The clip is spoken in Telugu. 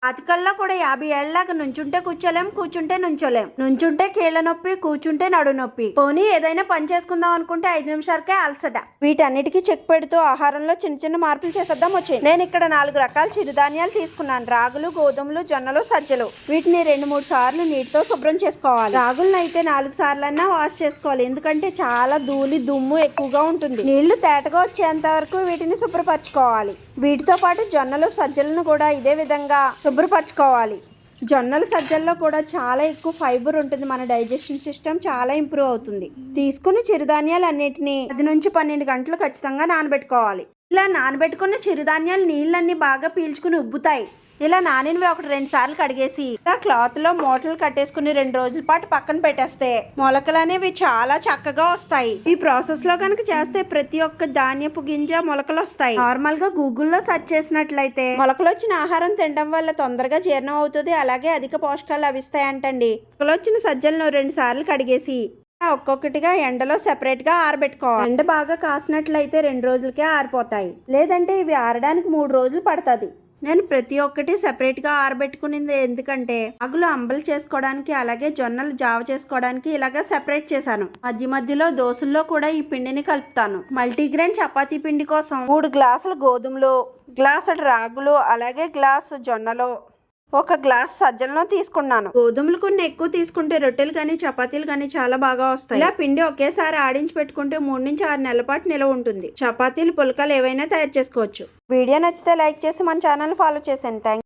అతికల్లో కూడా 50 ఏళ్ళలాగా నుంచుంటే కూర్చోలేం, కూర్చుంటే నుంచోలేం. నుంచుంటే కీళ్ళ నొప్పి, కూర్చుంటే నడు నొప్పి. పోనీ ఏదైనా పని చేసుకుందాం అనుకుంటే 5 నిమిషాలకే అలసట. వీటన్నిటికీ చెక్ పెడుతూ ఆహారంలో చిన్న చిన్న మార్పులు చేసేద్దాం వచ్చేది. నేను ఇక్కడ 4 రకాల చిరుధాన్యాలు తీసుకున్నాను. రాగులు, గోధుమలు, జొన్నలు, సజ్జలు. వీటిని 2-3 సార్లు నీటితో శుభ్రం చేసుకోవాలి. రాగులను అయితే 4 సార్లన్నా వాష్ చేసుకోవాలి, ఎందుకంటే చాలా ధూళి దుమ్ము ఎక్కువగా ఉంటుంది. నీళ్లు తేటగా వచ్చేంత వరకు వీటిని శుభ్రపరచుకోవాలి. వీటితో పాటు జొన్నలు, సజ్జలను కూడా ఇదే విధంగా శుభ్రపరచుకోవాలి. జొన్నలు, సజ్జల్లో కూడా చాలా ఎక్కువ ఫైబర్ ఉంటుంది. మన డైజెషన్ సిస్టమ్ చాలా ఇంప్రూవ్ అవుతుంది. తీసుకున్న చిరుధాన్యాలు అన్నిటినీ 10 నుంచి 12 గంటలు ఖచ్చితంగా నానబెట్టుకోవాలి. ఇలా నానబెట్టుకున్న చిరుధాన్యాలు నీళ్ళన్నీ బాగా పీల్చుకుని ఉబ్బుతాయి. ఇలా నానినవి 1-2 సార్లు కడిగేసి ఇలా క్లాత్లో మూటలు కట్టేసుకుని 2 రోజుల పాటు పక్కన పెట్టేస్తే మొలకలు అనేవి చాలా చక్కగా వస్తాయి. ఈ ప్రాసెస్ లో కనుక చేస్తే ప్రతి ఒక్క ధాన్యపు గింజ మొలకలు వస్తాయి. నార్మల్ గా గూగుల్లో సెర్చ్ చేసినట్లయితే మొలకలు వచ్చిన ఆహారం తినడం వల్ల తొందరగా జీర్ణం అవుతుంది, అలాగే అధిక పోషకాలు లభిస్తాయి అంటండి. మొలకలు వచ్చిన సజ్జలను 2 సార్లు కడిగేసి ఒక్కొక్కటిగా ఎండలో సెపరేట్ గా ఆరబెట్టుకోవాలి. ఎండ బాగా కాసినట్లయితే 2 రోజులకే ఆరిపోతాయి, లేదంటే ఇవి ఆరడానికి 3 రోజులు పడుతుంది. నేను ప్రతి ఒక్కటి సెపరేట్గా ఆరబెట్టుకునింది, ఎందుకంటే రాగులు అంబలు చేసుకోవడానికి, అలాగే జొన్నలు జావ చేసుకోవడానికి ఇలాగా సెపరేట్ చేశాను. మధ్య మధ్యలో దోశల్లో కూడా ఈ పిండిని కలుపుతాను. మల్టీగ్రెయిన్ చపాతీ పిండి కోసం 3 గ్లాసులు గోధుమలు, గ్లాసుడు రాగులు, అలాగే గ్లాసు జొన్నలు, 1 గ్లాస్ సజ్జలను తీసుకున్నాను. గోధుమలు కొన్ని ఎక్కువ తీసుకుంటే రొట్టెలు కానీ చపాతీలు కానీ చాలా బాగా వస్తాయి. ఇలా పిండి ఒకేసారి ఆడించి పెట్టుకుంటే 3 నుంచి 6 నెలల పాటు నిలవ ఉంటుంది. చపాతీలు, పుల్కాలు ఏవైనా తయారు చేసుకోవచ్చు. వీడియో నచ్చితే లైక్ చేసి మన ఛానల్ ఫాలో చేసేయండి. థ్యాంక్